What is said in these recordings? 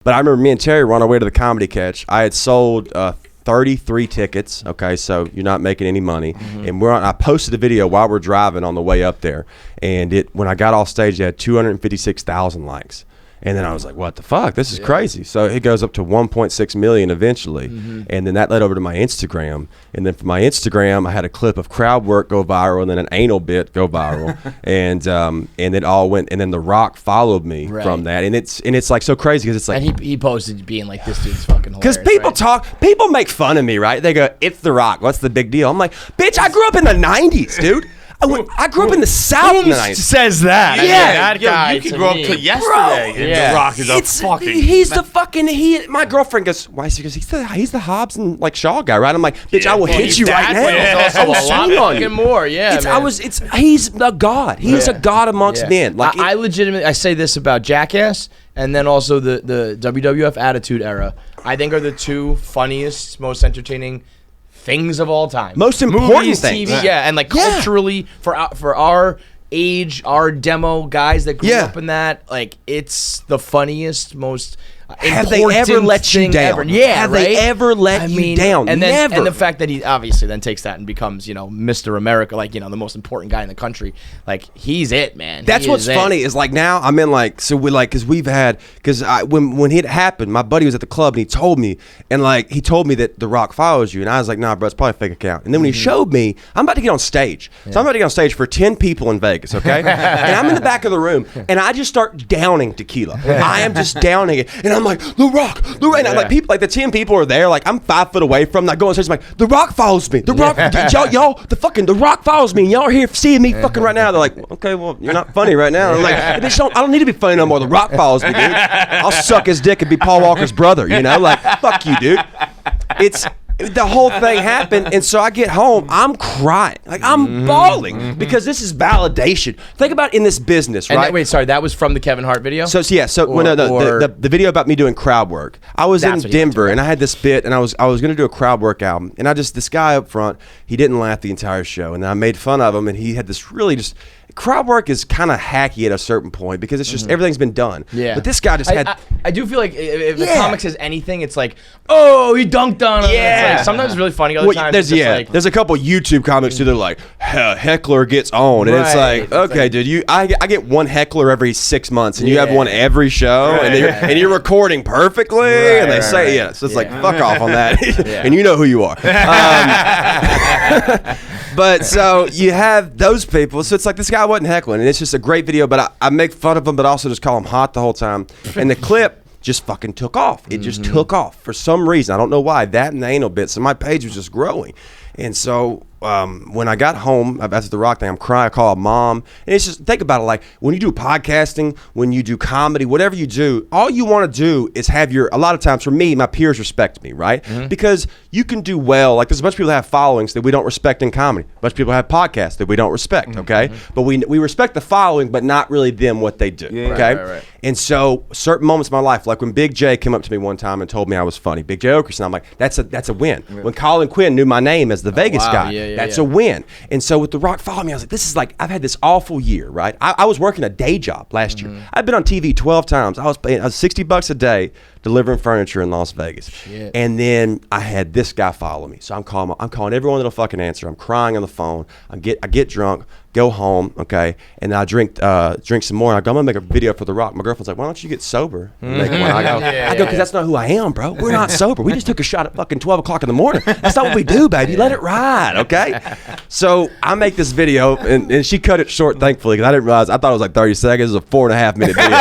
But I remember me and Terry were on our way to the Comedy Catch. I had sold 33 tickets. Okay, so you're not making any money. And I posted a video while we're driving on the way up there. And when I got off stage, it had 256,000 likes. And then I was like, what the fuck? This is crazy. So it goes up to 1.6 million eventually. And then that led over to my Instagram. And then for my Instagram, I had a clip of crowd work go viral and then an anal bit go viral. and it all went. And then The Rock followed me from that. And it's like so crazy because it's like. And he posted being like, this dude's fucking hilarious. Because people make fun of me, right? They go, it's The Rock. What's the big deal? I'm like, bitch, I grew up in the 90s, dude. I grew up in the South. Who says that? Yeah, that guy. You could grow up to yesterday. Bro, The Rock is a fucking. He's the fucking. My girlfriend goes, why? She goes, he's the Hobbs and like Shaw guy, right? I'm like, bitch, I will hit you right now. I will swing on you more. Yeah, he's a god. He's a god amongst men. Like I legitimately, I say this about Jackass, and then also the WWF Attitude Era. I think are the two funniest, most entertaining things of all time. Most important things. TV, and like culturally for our age, our demo guys that grew up in that, like it's the funniest, most have they ever let you down? Ever. Yeah, have right? they ever let you down? And then, Never. And the fact that he obviously then takes that and becomes, Mr. America, like, the most important guy in the country. Like, he's it, man. That's what's funny is like now I'm in like, so we like, because when it happened, my buddy was at the club and he told me that The Rock follows you. And I was like, nah, bro, it's probably a fake account. And then when he showed me, I'm about to get on stage. So I'm about to get on stage for 10 people in Vegas, okay? And I'm in the back of the room and I just start downing tequila. I am just downing it. And I'm like, The Rock. And I'm like, people, like the 10 people are there, like I'm 5 foot away from them. I go on stage, I'm like, The Rock follows me. The Rock, The Rock follows me. And y'all are here seeing me fucking right now. They're like, okay, well, you're not funny right now. I'm like, I don't need to be funny no more. The Rock follows me, dude. I'll suck his dick and be Paul Walker's brother, Like, fuck you, dude. The whole thing happened, and so I get home, I'm crying. Like, I'm bawling because this is validation. Think about in this business, right? Wait, sorry, that was from the Kevin Hart video? The video about me doing crowd work. I was in Denver, and I had this bit, and I was going to do a crowd work album, and this guy up front, he didn't laugh the entire show, and I made fun of him, and he had this really just... Crowd work is kind of hacky at a certain point because it's just everything's been done. Yeah. But this guy just had... I do feel like if the comic says anything, it's like, oh, he dunked on him. Yeah. Like, sometimes it's really funny. Other times there's a couple YouTube comics too that are like, heckler gets on. And it's like, okay, dude, I get one heckler every 6 months and you have one every show and you're recording perfectly and they say yes. So it's like, fuck off on that. And you know who you are. But so you have those people. So it's like this guy wasn't heckling. And it's just a great video. But I make fun of him, but also just call him hot the whole time. And the clip just fucking took off. It just took off for some reason. I don't know why. That and the anal bits. And my page was just growing. And so when I got home after the Rock thing, I'm crying. I call mom. And it's just, think about it, like when you do podcasting, when you do comedy, whatever you do, all you want to do is have a lot of times for me, my peers respect me, right? Because you can do well. Like there's a bunch of people that have followings that we don't respect in comedy. A bunch of people have podcasts that we don't respect, okay? But we respect the following, but not really them, what they do, okay? Right. And so certain moments in my life, like when Big J came up to me one time and told me I was funny, Big J Okerson, I'm like, that's a win. When Colin Quinn knew my name as the Vegas guy, that's a win. And so with The Rock following me, I was like, this is like, I've had this awful year, right? I was working a day job last year. I've been on TV 12 times. I was paying $60 a day delivering furniture in Las Vegas. Shit. And then I had this guy follow me. So I'm calling everyone that'll fucking answer. I'm crying on the phone. I get drunk, go home, okay, and I drink some more. And I go, I'm gonna make a video for The Rock. My girlfriend's like, why don't you get sober? Make one. I go, because that's not who I am, bro. We're not sober. We just took a shot at fucking 12 o'clock in the morning. That's not what we do, baby. Let it ride, okay? So I make this video, and she cut it short, thankfully, because I didn't realize. I thought it was like 30 seconds. It was a 4.5 minute video.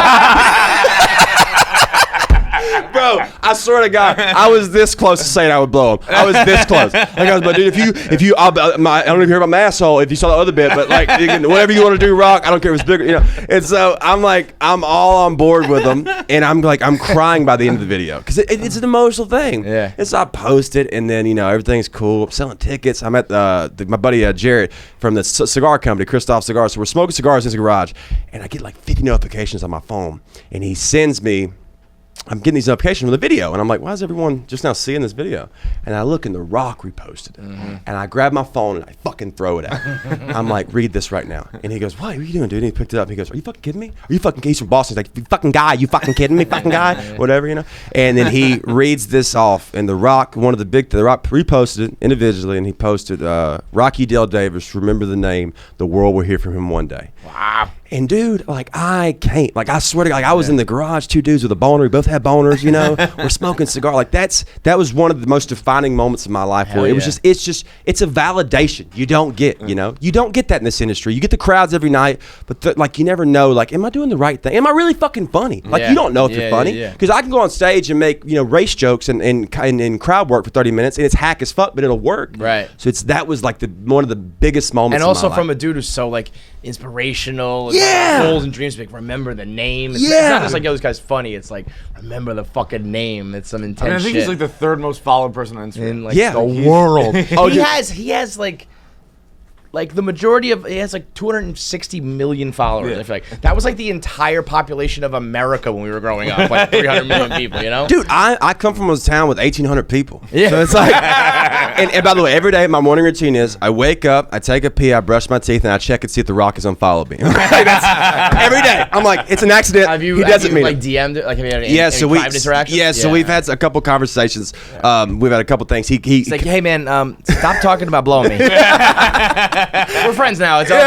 Bro, I swear to God, I was this close to saying I would blow him. I was this close. Like I was, but dude, if you, I don't even hear about my asshole. If you saw the other bit, but like, whatever you want to do, Rock. I don't care if it's bigger, And so I'm like, I'm all on board with them, and I'm like, I'm crying by the end of the video because it's an emotional thing. Yeah. And so I post it, and then everything's cool. I'm selling tickets. I'm at my buddy Jared from the cigar company, Christoph Cigars. So we're smoking cigars in his garage, and I get like 50 notifications on my phone, and he sends me I'm getting these notifications from the video, and I'm like, why is everyone just now seeing this video? And I look, and The Rock reposted it. And I grab my phone, and I fucking throw it at him. I'm like, read this right now. And he goes, what are you doing, dude? And he picked it up, and he goes, are you fucking kidding me? Are you fucking, he's from Boston. He's like, you fucking guy, you fucking kidding me, fucking guy? Whatever, you know? And then he reads this off, and The Rock, The Rock reposted it individually, and he posted, Rocky Dale Davis, remember the name, the world will hear from him one day. Wow. And dude, like I can't, like I swear to God, like I was in the garage, two dudes with a boner, we both had boners, you know, we're smoking cigar. Like that was one of the most defining moments of my life where it was just, it's a validation you don't get, you know, you don't get that in this industry. You get the crowds every night, but like you never know, like, am I doing the right thing? Am I really fucking funny? Like you don't know if you're funny because I can go on stage and make, you know, race jokes and crowd work for 30 minutes and it's hack as fuck, but it'll work. Right. So that was like one of the biggest moments. And also of my from life. a dude who's so like inspirational, Yeah. goals and dreams. Like remember the name. It's not just like yo, this guy's funny. It's like remember the fucking name. It's some intense. I think shit. he's like the third most followed person on Instagram. in like Yeah. the world. He has like the majority of, he has like 260 million followers. Yeah. I feel like that was like the entire population of America when we were growing up, like 300 million people, you know? Dude, I come from a town with 1,800 people. Yeah. So it's like, and by the way, every day my morning routine is I wake up, I take a pee, I brush my teeth, and I check and see if The Rock has unfollowed me. That's every day. I'm like, it's an accident. He doesn't mean like it. DM'd it? Like have you had any, Yeah, any so private interactions? yeah, so we've had a couple conversations. We've had a couple things. He's like, hey man, stop talking about blowing me. We're friends now. It's all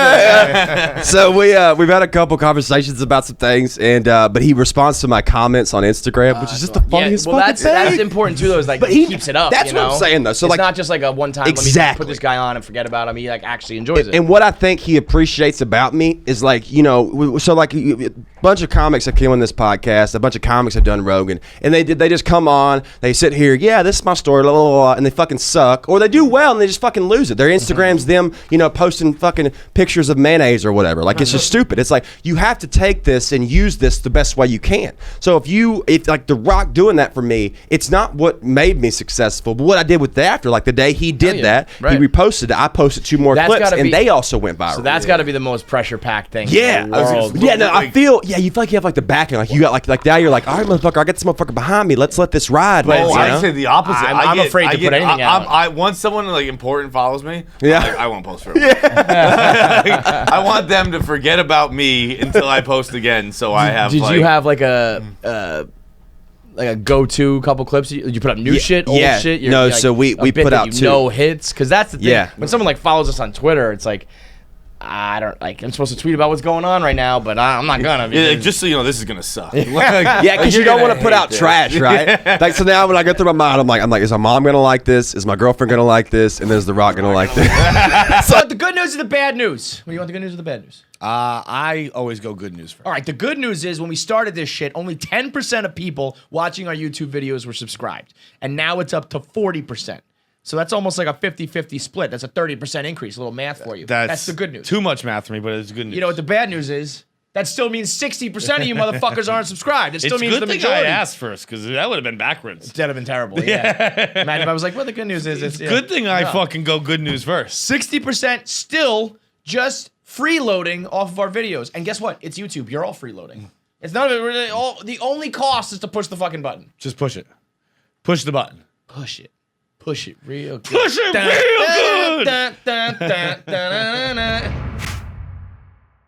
good. So we've had a couple conversations about some things, and but he responds to my comments on Instagram, which is just the funniest well, fucking that's thing. important too. Though, is like But he keeps it up. that's you what know? I'm saying, though. So, it's like, not just like a one time. Let me just exactly. put this guy on and forget about him. He like actually enjoys it. And what I think he appreciates about me is like, you know, so like a bunch of comics have came on this podcast, a bunch of comics have done Rogan, and they just come on, they sit here, yeah, this is my story, blah, blah, blah, and they fucking suck, or they do well and they just fucking lose it. Their Instagram's them, you know, posting fucking pictures of mayonnaise or whatever. Like, it's just stupid. It's like, you have to take this and use this the best way you can. So if like The Rock doing that for me, it's not what made me successful, but what I did with the after, like the day he did that, right. he reposted it, I posted 2 more That's clips, gotta and be- they also went viral. So that's got to be the most pressure packed thing. Yeah, in the world. I feel you feel like you have like the backing, like you got like now you're like, all right, motherfucker, I got this motherfucker behind me. Let's let this ride. But man, Oh, you I'd know? say the opposite. I'm afraid to put anything out. Once someone like important follows me, Yeah. I won't post for them. I want them to forget about me until I post again. So I have. Did you have like a go-to couple clips? Did you put up new shit, old shit? No, like, so we a bit put that out you 2. know hits, because that's the thing. Yeah. When someone like follows us on Twitter, it's like, I don't like. I'm supposed to tweet about what's going on right now, but I'm not gonna. Yeah, because- just so you know, this is gonna suck. Yeah, because you You're don't want gonna to put hate out this. trash, right? Like, so now when I go through my mind, I'm like, is my mom gonna like this? Is my girlfriend gonna like this? And is The Rock gonna like this? So the good news or the bad news? What do you want, the good news or the bad news? I always go good news first. All right, the good news is when we started this shit, only 10% of people watching our YouTube videos were subscribed. And now it's up to 40%. So that's almost like a 50-50 split. That's a 30% increase. A little math for you. That's the good news. Too much math for me, but it's good news. You know what the bad news is? That still means 60% of you motherfuckers aren't subscribed. It still it's means good the thing majority. I asked first, because that would have been backwards. That'd have been terrible. Yeah. Imagine if I was like, well, the good news is it's Good thing I fucking go good news first. 60% still just freeloading off of our videos. And guess what? It's YouTube. You're all freeloading. It's none of it really. The only cost is to push the fucking button. Just push it. Push the button. Push it. Push it real good. Push it real good. good.